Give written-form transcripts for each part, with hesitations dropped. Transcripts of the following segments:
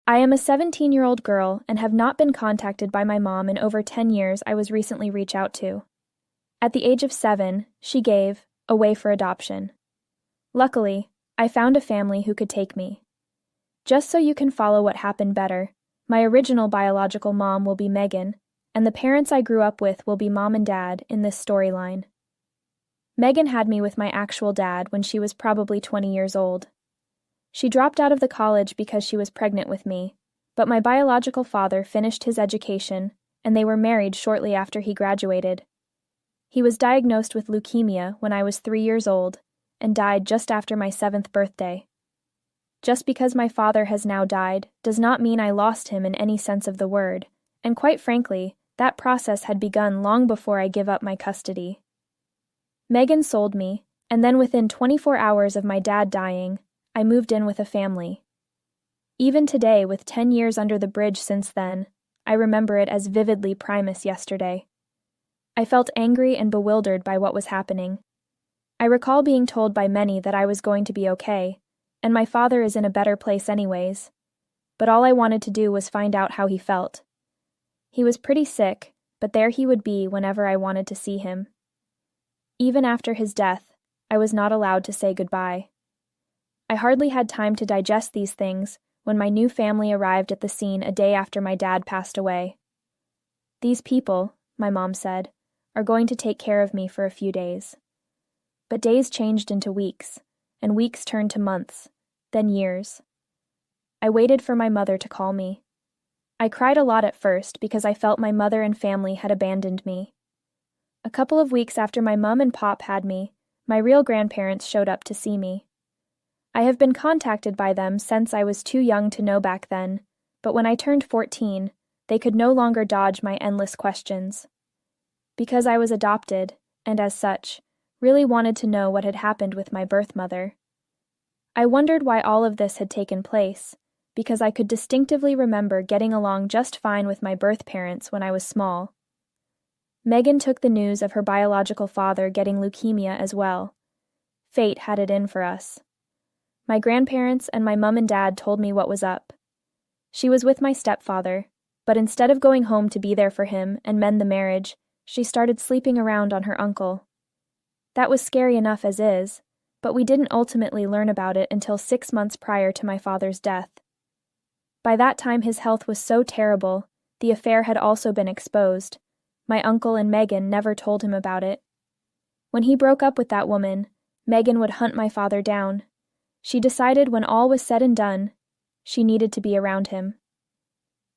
I am a 17-year-old girl and have not been contacted by my mom in over 10 years. I was recently reached out to. At the age of 7, she gave away for adoption. Luckily, I found a family who could take me. Just so you can follow what happened better, my original biological mom will be Megan, and the parents I grew up with will be mom and dad in this storyline. Megan had me with my actual dad when she was probably 20 years old. She dropped out of the college because she was pregnant with me, but my biological father finished his education, and they were married shortly after he graduated. He was diagnosed with leukemia when I was 3 years old, and died just after my 7th birthday. Just because my father has now died does not mean I lost him in any sense of the word, and quite frankly, that process had begun long before I give up my custody. Megan sold me, and then within 24 hours of my dad dying, I moved in with a family. Even today, with 10 years under the bridge since then, I remember it as vividly primus yesterday. I felt angry and bewildered by what was happening. I recall being told by many that I was going to be okay, and my father is in a better place anyways, but all I wanted to do was find out how he felt. He was pretty sick, but there he would be whenever I wanted to see him. Even after his death, I was not allowed to say goodbye. I hardly had time to digest these things when my new family arrived at the scene a day after my dad passed away. These people, my mom said, are going to take care of me for a few days. But days changed into weeks, and weeks turned to months, then years. I waited for my mother to call me. I cried a lot at first because I felt my mother and family had abandoned me. A couple of weeks after my mom and pop had me, my real grandparents showed up to see me. I have been contacted by them since I was too young to know back then, but when I turned 14, they could no longer dodge my endless questions. Because I was adopted, and as such, really wanted to know what had happened with my birth mother. I wondered why all of this had taken place, because I could distinctively remember getting along just fine with my birth parents when I was small. Megan took the news of her biological father getting leukemia as well. Fate had it in for us. My grandparents and my mom and dad told me what was up. She was with my stepfather, but instead of going home to be there for him and mend the marriage, she started sleeping around on her uncle. That was scary enough as is, but we didn't ultimately learn about it until 6 months prior to my father's death. By that time his health was so terrible, the affair had also been exposed. My uncle and Megan never told him about it. When he broke up with that woman, Megan would hunt my father down. She decided when all was said and done, she needed to be around him.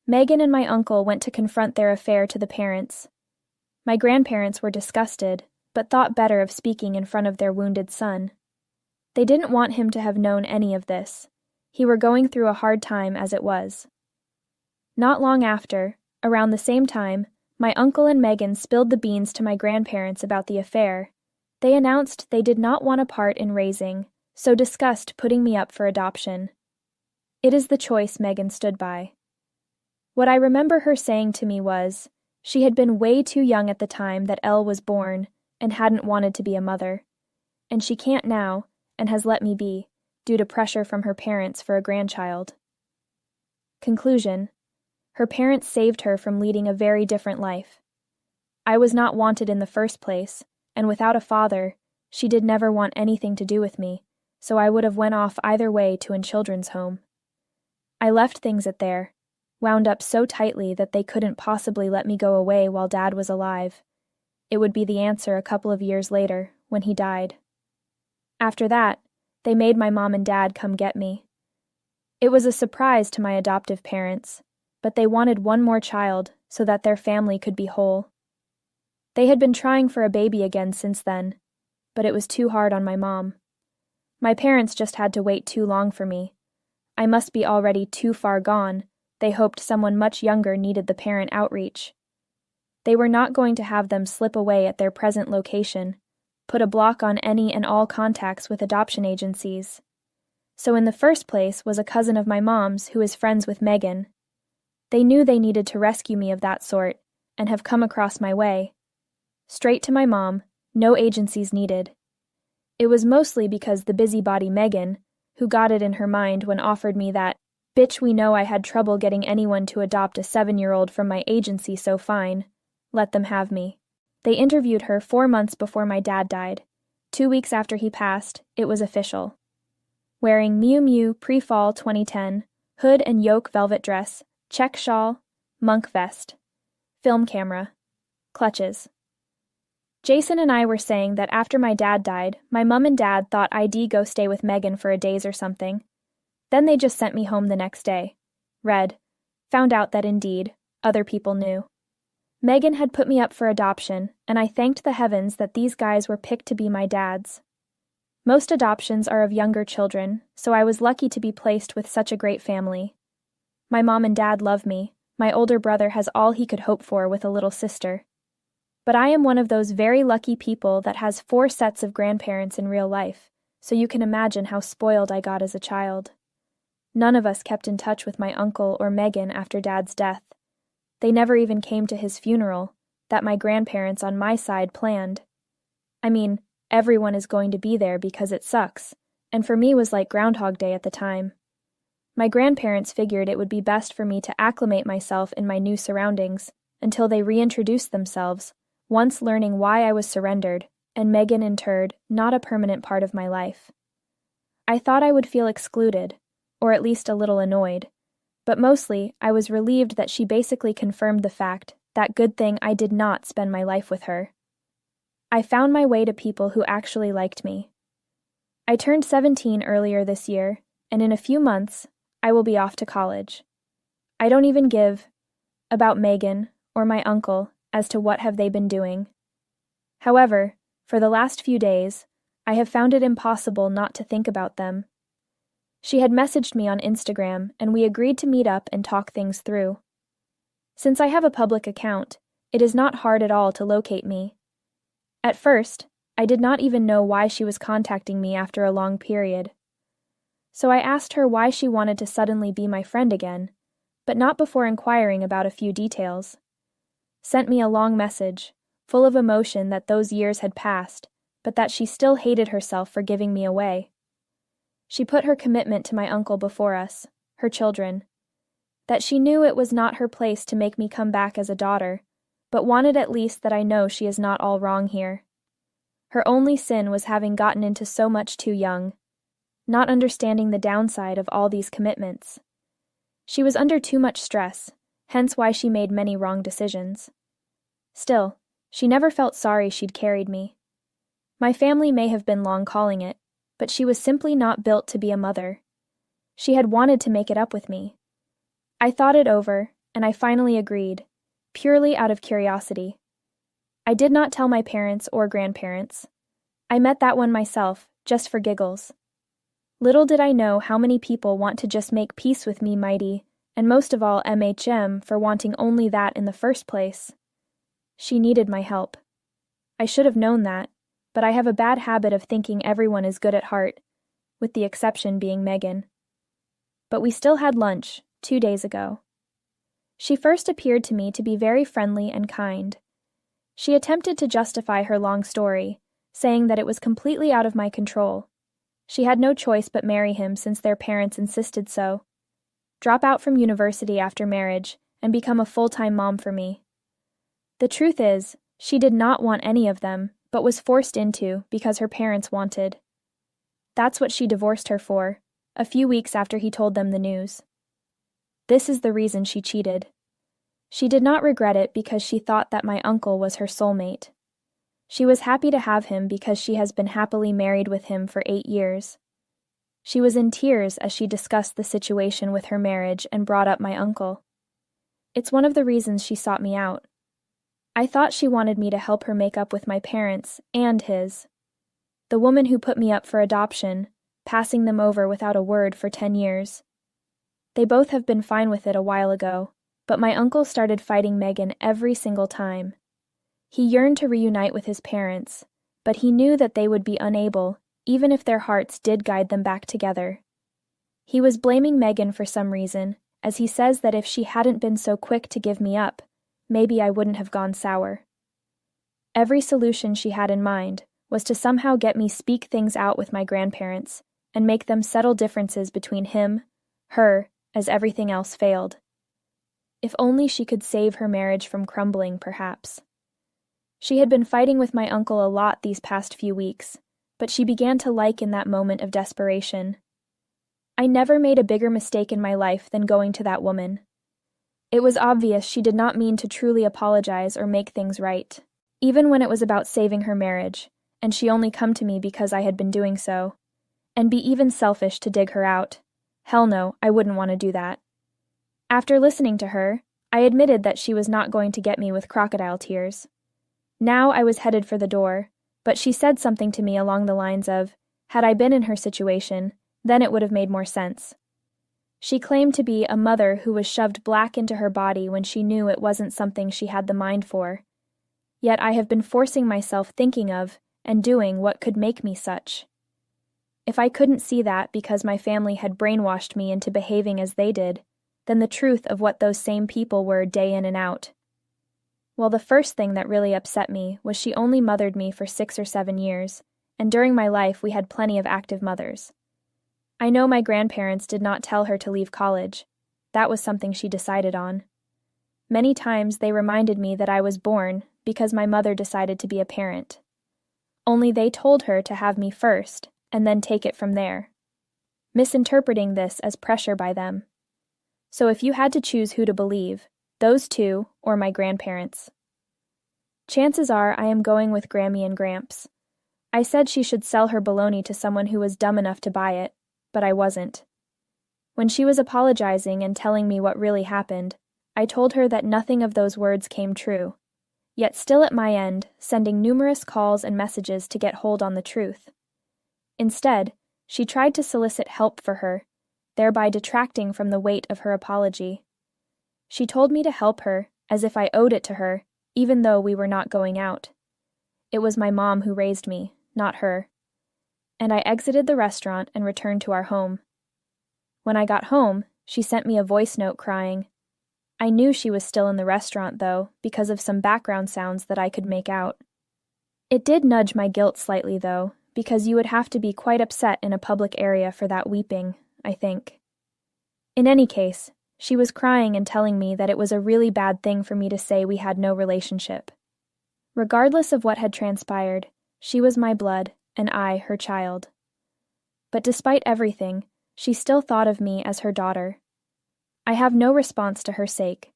Megan and my uncle went to confront their affair to the parents. My grandparents were disgusted, but thought better of speaking in front of their wounded son. They didn't want him to have known any of this. He were going through a hard time as it was. Not long after, around the same time, my uncle and Megan spilled the beans to my grandparents about the affair. They announced they did not want a part in raising, so discussed putting me up for adoption. It is the choice Megan stood by. What I remember her saying to me was, she had been way too young at the time that Elle was born and hadn't wanted to be a mother. And she can't now, and has let me be, due to pressure from her parents for a grandchild. Conclusion: her parents saved her from leading a very different life. I was not wanted in the first place, and without a father, she did never want anything to do with me, so I would have went off either way to a children's home. I left things at there, wound up so tightly that they couldn't possibly let me go away while Dad was alive. It would be the answer a couple of years later, when he died. After that, they made my mom and dad come get me. It was a surprise to my adoptive parents, but they wanted one more child so that their family could be whole. They had been trying for a baby again since then, but it was too hard on my mom. My parents just had to wait too long for me. I must be already too far gone. They hoped someone much younger needed the parent outreach. They were not going to have them slip away at their present location, put a block on any and all contacts with adoption agencies. So in the first place was a cousin of my mom's who is friends with Megan. They knew they needed to rescue me of that sort, and have come across my way. Straight to my mom, no agencies needed. It was mostly because the busybody Megan, who got it in her mind when offered me that Bitch, we know I had trouble getting anyone to adopt a 7-year-old from my agency, so fine. Let them have me. They interviewed her 4 months before my dad died. 2 weeks after he passed, it was official. Wearing Miu Miu pre-fall 2010, hood and yoke velvet dress, check shawl, monk vest, film camera, clutches. Jason and I were saying that after my dad died, my mum and dad thought I'd go stay with Megan for a days or something. Then they just sent me home the next day. Read. Found out that indeed, other people knew. Megan had put me up for adoption, and I thanked the heavens that these guys were picked to be my dads. Most adoptions are of younger children, so I was lucky to be placed with such a great family. My mom and dad love me. My older brother has all he could hope for with a little sister. But I am one of those very lucky people that has 4 sets of grandparents in real life, so you can imagine how spoiled I got as a child. None of us kept in touch with my uncle or Megan after Dad's death. They never even came to his funeral, that my grandparents on my side planned. I mean, everyone is going to be there because it sucks, and for me was like Groundhog Day at the time. My grandparents figured it would be best for me to acclimate myself in my new surroundings until they reintroduced themselves, once learning why I was surrendered, and Megan interred, not a permanent part of my life. I thought I would feel excluded, or at least a little annoyed, but mostly I was relieved that she basically confirmed the fact that good thing I did not spend my life with her. I found my way to people who actually liked me. I turned 17 earlier this year, and in a few months, I will be off to college. I don't even give about Megan or my uncle as to what have they been doing. However, for the last few days, I have found it impossible not to think about them. She had messaged me on Instagram, and we agreed to meet up and talk things through. Since I have a public account, it is not hard at all to locate me. At first, I did not even know why she was contacting me after a long period. So I asked her why she wanted to suddenly be my friend again, but not before inquiring about a few details. Sent me a long message, full of emotion that those years had passed, but that she still hated herself for giving me away. She put her commitment to my uncle before us, her children. That she knew it was not her place to make me come back as a daughter, but wanted at least that I know she is not all wrong here. Her only sin was having gotten into so much too young, not understanding the downside of all these commitments. She was under too much stress, hence why she made many wrong decisions. Still, she never felt sorry she'd carried me. My family may have been long calling it, but she was simply not built to be a mother. She had wanted to make it up with me. I thought it over, and I finally agreed, purely out of curiosity. I did not tell my parents or grandparents. I met that one myself, just for giggles. Little did I know how many people want to just make peace with me, mighty, and most of all MHM for wanting only that in the first place. She needed my help. I should have known that, but I have a bad habit of thinking everyone is good at heart, with the exception being Megan. But we still had lunch, 2 days ago. She first appeared to me to be very friendly and kind. She attempted to justify her long story, saying that it was completely out of my control. She had no choice but marry him since their parents insisted so. Drop out from university after marriage, and become a full-time mom for me. The truth is, she did not want any of them, but was forced into because her parents wanted. That's what she divorced her for, a few weeks after he told them the news. This is the reason she cheated. She did not regret it because she thought that my uncle was her soulmate. She was happy to have him because she has been happily married with him for 8 years. She was in tears as she discussed the situation with her marriage and brought up my uncle. It's one of the reasons she sought me out. I thought she wanted me to help her make up with my parents and his. The woman who put me up for adoption, passing them over without a word for 10 years. They both have been fine with it a while ago, but my uncle started fighting Megan every single time. He yearned to reunite with his parents, but he knew that they would be unable, even if their hearts did guide them back together. He was blaming Megan for some reason, as he says that if she hadn't been so quick to give me up, maybe I wouldn't have gone sour. Every solution she had in mind was to somehow get me speak things out with my grandparents and make them settle differences between him, her, as everything else failed. If only she could save her marriage from crumbling, perhaps. She had been fighting with my uncle a lot these past few weeks, but she began to like in that moment of desperation. I never made a bigger mistake in my life than going to that woman. It was obvious she did not mean to truly apologize or make things right, even when it was about saving her marriage, and she only come to me because I had been doing so. And be even selfish to dig her out. Hell no, I wouldn't want to do that. After listening to her, I admitted that she was not going to get me with crocodile tears. Now I was headed for the door, but she said something to me along the lines of, had I been in her situation, then it would have made more sense. She claimed to be a mother who was shoved black into her body when she knew it wasn't something she had the mind for. Yet I have been forcing myself thinking of and doing what could make me such. If I couldn't see that because my family had brainwashed me into behaving as they did, then the truth of what those same people were day in and out. Well, the first thing that really upset me was she only mothered me for 6 or 7 years, and during my life we had plenty of active mothers. I know my grandparents did not tell her to leave college. That was something she decided on. Many times they reminded me that I was born because my mother decided to be a parent. Only they told her to have me first, and then take it from there, misinterpreting this as pressure by them. So if you had to choose who to believe, those two or my grandparents. Chances are I am going with Grammy and Gramps. I said she should sell her baloney to someone who was dumb enough to buy it, but I wasn't. When she was apologizing and telling me what really happened, I told her that nothing of those words came true, yet still at my end, sending numerous calls and messages to get hold on the truth. Instead, she tried to solicit help for her, thereby detracting from the weight of her apology. She told me to help her, as if I owed it to her, even though we were not going out. It was my mom who raised me, not her. And I exited the restaurant and returned to our home. When I got home, she sent me a voice note crying. I knew she was still in the restaurant, though, because of some background sounds that I could make out. It did nudge my guilt slightly, though, because you would have to be quite upset in a public area for that weeping, I think. In any case, she was crying and telling me that it was a really bad thing for me to say we had no relationship. Regardless of what had transpired, she was my blood, and I her child. But despite everything, she still thought of me as her daughter. I have no response to her sake.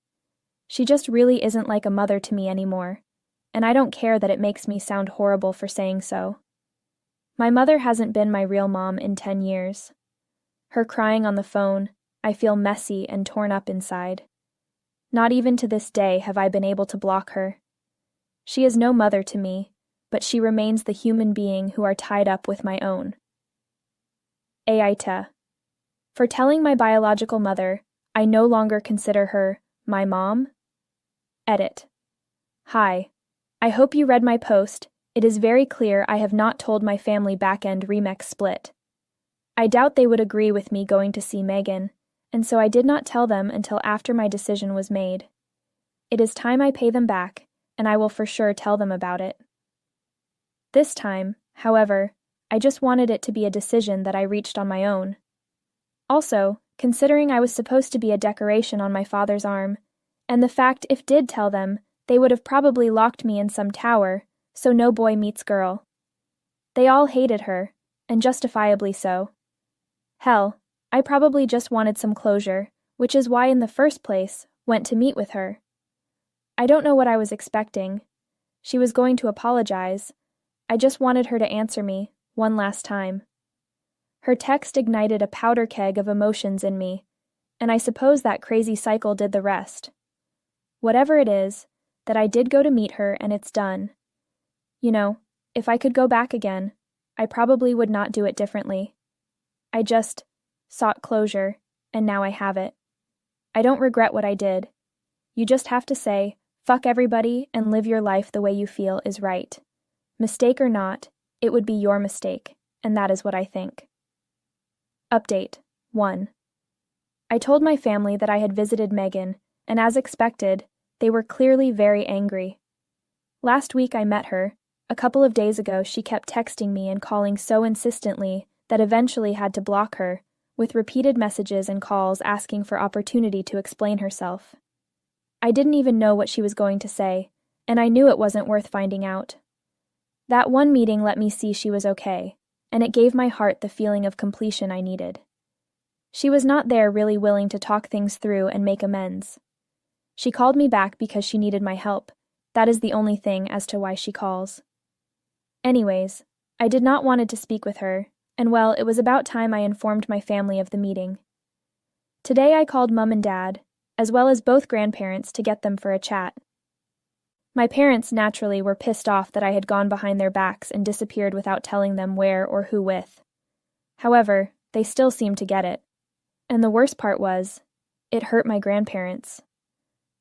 She just really isn't like a mother to me anymore, and I don't care that it makes me sound horrible for saying so. My mother hasn't been my real mom in 10 years. Her crying on the phone, I feel messy and torn up inside. Not even to this day have I been able to block her. She is no mother to me, but she remains the human being who are tied up with my own. Aita. For telling my biological mother, I no longer consider her my mom. Edit. Hi. I hope you read my post. It is very clear I have not told my family back-end remix split. I doubt they would agree with me going to see Megan, and so I did not tell them until after my decision was made. It is time I pay them back, and I will for sure tell them about it. This time, however, I just wanted it to be a decision that I reached on my own. Also, considering I was supposed to be a decoration on my father's arm, and the fact if did tell them, they would have probably locked me in some tower, so no boy meets girl. They all hated her, and justifiably so. Hell, I probably just wanted some closure, which is why in the first place, went to meet with her. I don't know what I was expecting. She was going to apologize. I just wanted her to answer me, one last time. Her text ignited a powder keg of emotions in me, and I suppose that crazy cycle did the rest. Whatever it is, that I did go to meet her and it's done. You know, if I could go back again, I probably would not do it differently. I just sought closure, and now I have it. I don't regret what I did. You just have to say, fuck everybody and live your life the way you feel is right. Mistake or not, it would be your mistake, and that is what I think. Update 1. I told my family that I had visited Megan, and as expected, they were clearly very angry. Last week I met her. A couple of days ago she kept texting me and calling so insistently that eventually had to block her, with repeated messages and calls asking for opportunity to explain herself. I didn't even know what she was going to say, and I knew it wasn't worth finding out. That one meeting let me see she was okay, and it gave my heart the feeling of completion I needed. She was not there really willing to talk things through and make amends. She called me back because she needed my help. That is the only thing as to why she calls. Anyways, I did not wanted to speak with her, and well, it was about time I informed my family of the meeting. Today I called Mum and Dad, as well as both grandparents, to get them for a chat. My parents naturally were pissed off that I had gone behind their backs and disappeared without telling them where or who with. However, they still seemed to get it. And the worst part was, it hurt my grandparents.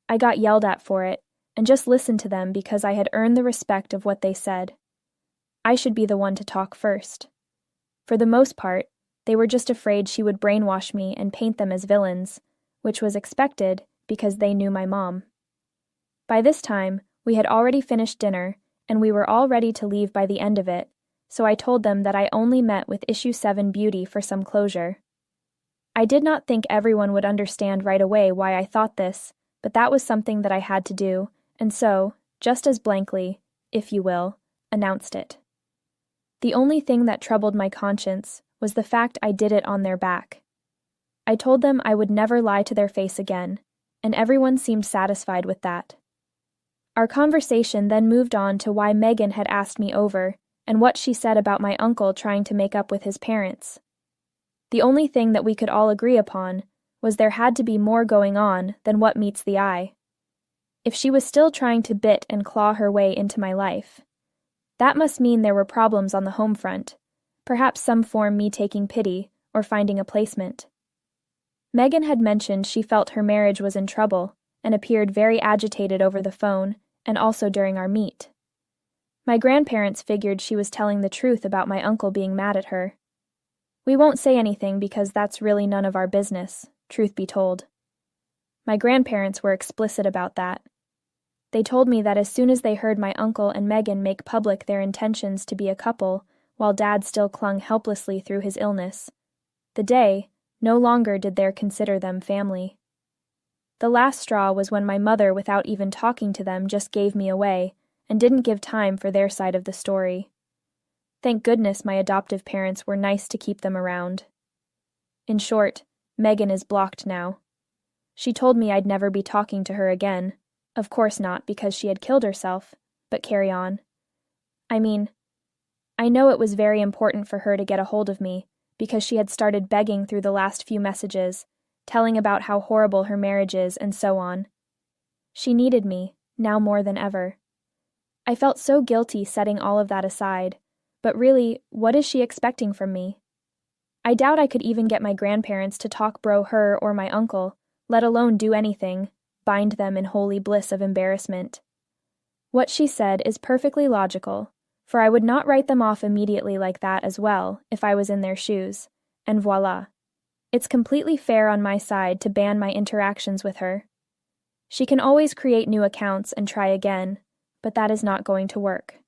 I got yelled at for it, and just listened to them because I had earned the respect of what they said. I should be the one to talk first. For the most part, they were just afraid she would brainwash me and paint them as villains, which was expected because they knew my mom. By this time, we had already finished dinner, and we were all ready to leave by the end of it, so I told them that I only met with Issue 7 Beauty for some closure. I did not think everyone would understand right away why I thought this, but that was something that I had to do, and so, just as blankly, if you will, announced it. The only thing that troubled my conscience was the fact I did it on their back. I told them I would never lie to their face again, and everyone seemed satisfied with that. Our conversation then moved on to why Megan had asked me over, and what she said about my uncle trying to make up with his parents. The only thing that we could all agree upon was there had to be more going on than what meets the eye. If she was still trying to bit and claw her way into my life, that must mean there were problems on the home front, perhaps some form me taking pity or finding a placement. Megan had mentioned she felt her marriage was in trouble and appeared very agitated over the phone and also during our meet. My grandparents figured she was telling the truth about my uncle being mad at her. We won't say anything because that's really none of our business, truth be told. My grandparents were explicit about that. They told me that as soon as they heard my uncle and Megan make public their intentions to be a couple, while Dad still clung helplessly through his illness, no longer did they consider them family. The last straw was when my mother, without even talking to them, just gave me away, and didn't give time for their side of the story. Thank goodness my adoptive parents were nice to keep them around. In short, Megan is blocked now. She told me I'd never be talking to her again. Of course not, because she had killed herself, but carry on. I mean, I know it was very important for her to get a hold of me, because she had started begging through the last few messages, telling about how horrible her marriage is and so on. She needed me, now more than ever. I felt so guilty setting all of that aside, but really, what is she expecting from me? I doubt I could even get my grandparents to talk bro her or my uncle, let alone do anything, bind them in holy bliss of embarrassment. What she said is perfectly logical, for I would not write them off immediately like that as well if I was in their shoes, and voila. It's completely fair on my side to ban my interactions with her. She can always create new accounts and try again, but that is not going to work.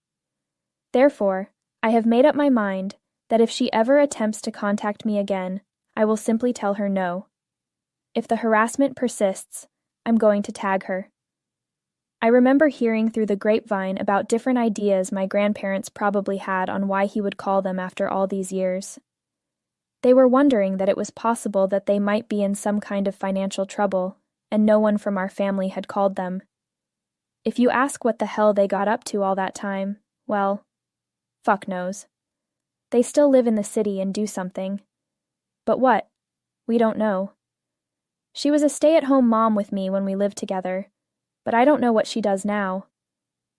Therefore, I have made up my mind that if she ever attempts to contact me again, I will simply tell her no. If the harassment persists, I'm going to tag her. I remember hearing through the grapevine about different ideas my grandparents probably had on why he would call them after all these years. They were wondering that it was possible that they might be in some kind of financial trouble, and no one from our family had called them. If you ask what the hell they got up to all that time, well, fuck knows. They still live in the city and do something. But what? We don't know. She was a stay-at-home mom with me when we lived together, but I don't know what she does now.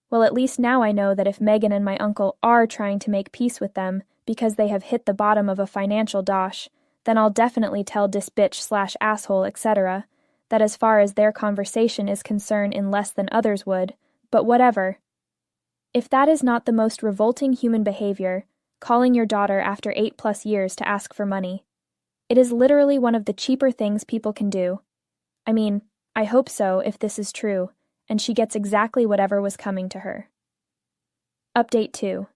Well, at least now I know that if Megan and my uncle are trying to make peace with them because they have hit the bottom of a financial dosh, then I'll definitely tell this bitch/asshole, etc., that as far as their conversation is concerned in less than others would, but whatever. If that is not the most revolting human behavior, calling your daughter after 8+ years to ask for money. It is literally one of the cheaper things people can do. I mean, I hope so if this is true, and she gets exactly whatever was coming to her. Update 2.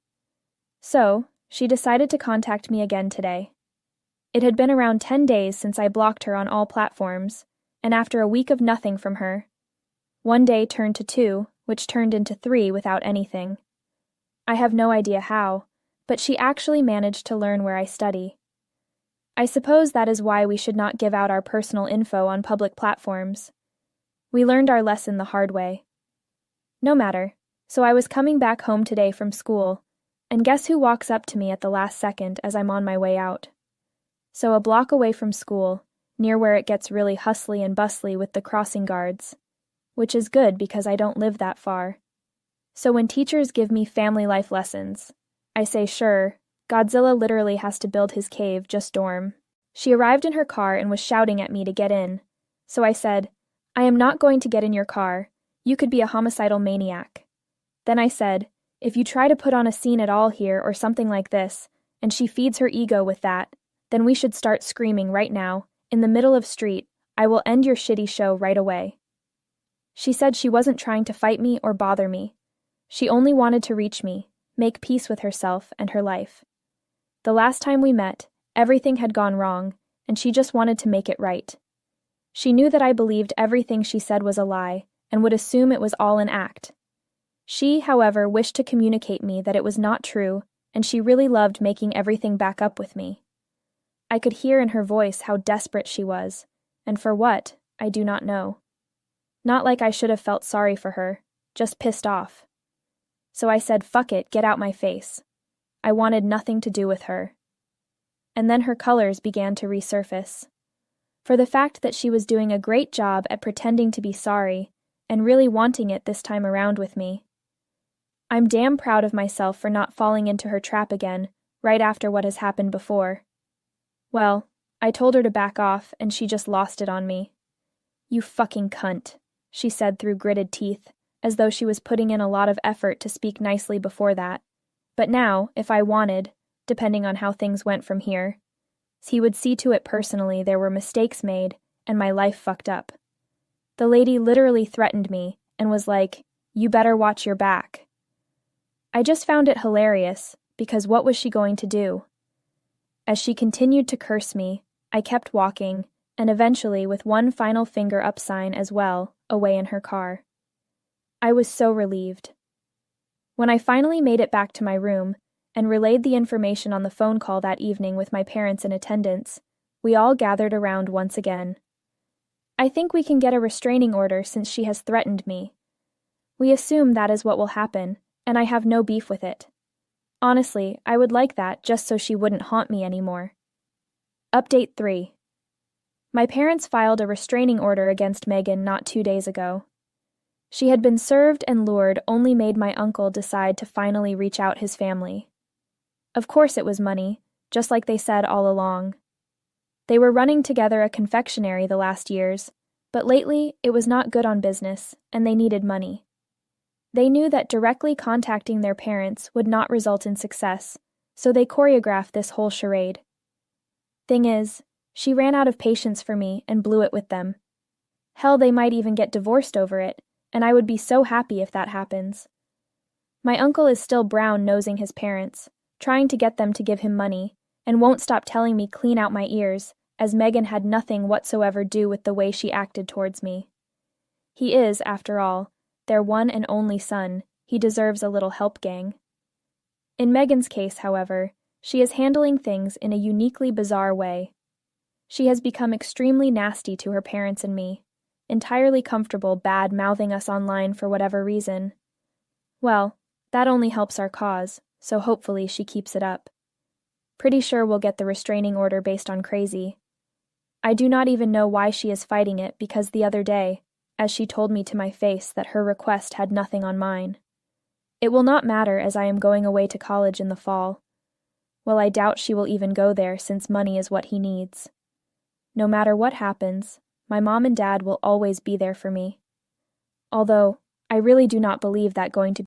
So, she decided to contact me again today. It had been around 10 days since I blocked her on all platforms, and after a week of nothing from her, one day turned to 2, which turned into 3 without anything. I have no idea how, but she actually managed to learn where I study. I suppose that is why we should not give out our personal info on public platforms. We learned our lesson the hard way. No matter, so I was coming back home today from school, and guess who walks up to me at the last second as I'm on my way out? So a block away from school, near where it gets really hustly and bustly with the crossing guards, which is good because I don't live that far. So when teachers give me family life lessons, I say sure, Godzilla literally has to build his cave, just dorm. She arrived in her car and was shouting at me to get in. So I said, I am not going to get in your car. You could be a homicidal maniac. Then I said, if you try to put on a scene at all here or something like this, and she feeds her ego with that, then we should start screaming right now, in the middle of street, I will end your shitty show right away. She said she wasn't trying to fight me or bother me. She only wanted to reach me, make peace with herself and her life. The last time we met, everything had gone wrong, and she just wanted to make it right. She knew that I believed everything she said was a lie, and would assume it was all an act. She, however, wished to communicate me that it was not true, and she really loved making everything back up with me. I could hear in her voice how desperate she was, and for what, I do not know. Not like I should have felt sorry for her, just pissed off. So I said, fuck it, get out my face. I wanted nothing to do with her. And then her colors began to resurface. For the fact that she was doing a great job at pretending to be sorry, and really wanting it this time around with me. I'm damn proud of myself for not falling into her trap again, right after what has happened before. Well, I told her to back off, and she just lost it on me. You fucking cunt, she said through gritted teeth, as though she was putting in a lot of effort to speak nicely before that. But now, if I wanted, depending on how things went from here, he would see to it personally there were mistakes made, and my life fucked up. The lady literally threatened me, and was like, you better watch your back. I just found it hilarious, because what was she going to do? As she continued to curse me, I kept walking, and eventually with one final finger up sign as well, away in her car. I was so relieved. When I finally made it back to my room, and relayed the information on the phone call that evening with my parents in attendance, we all gathered around once again. I think we can get a restraining order since she has threatened me. We assume that is what will happen, and I have no beef with it. Honestly, I would like that just so she wouldn't haunt me anymore. Update 3. My parents filed a restraining order against Megan not 2 days ago. She had been served and lured only made my uncle decide to finally reach out his family. Of course it was money, just like they said all along. They were running together a confectionery the last years, but lately it was not good on business, and they needed money. They knew that directly contacting their parents would not result in success, so they choreographed this whole charade. Thing is, she ran out of patience for me and blew it with them. Hell, they might even get divorced over it, and I would be so happy if that happens. My uncle is still brown-nosing his parents, trying to get them to give him money, and won't stop telling me clean out my ears, as Megan had nothing whatsoever do with the way she acted towards me. He is, after all, their one and only son. He deserves a little help, gang. In Megan's case, however, she is handling things in a uniquely bizarre way. She has become extremely nasty to her parents and me, entirely comfortable bad-mouthing us online for whatever reason. Well, that only helps our cause, so hopefully she keeps it up. Pretty sure we'll get the restraining order based on crazy. I do not even know why she is fighting it because the other day, as she told me to my face that her request had nothing on mine. It will not matter as I am going away to college in the fall. Well, I doubt she will even go there since money is what he needs. No matter what happens, my mom and dad will always be there for me. Although, I really do not believe that going to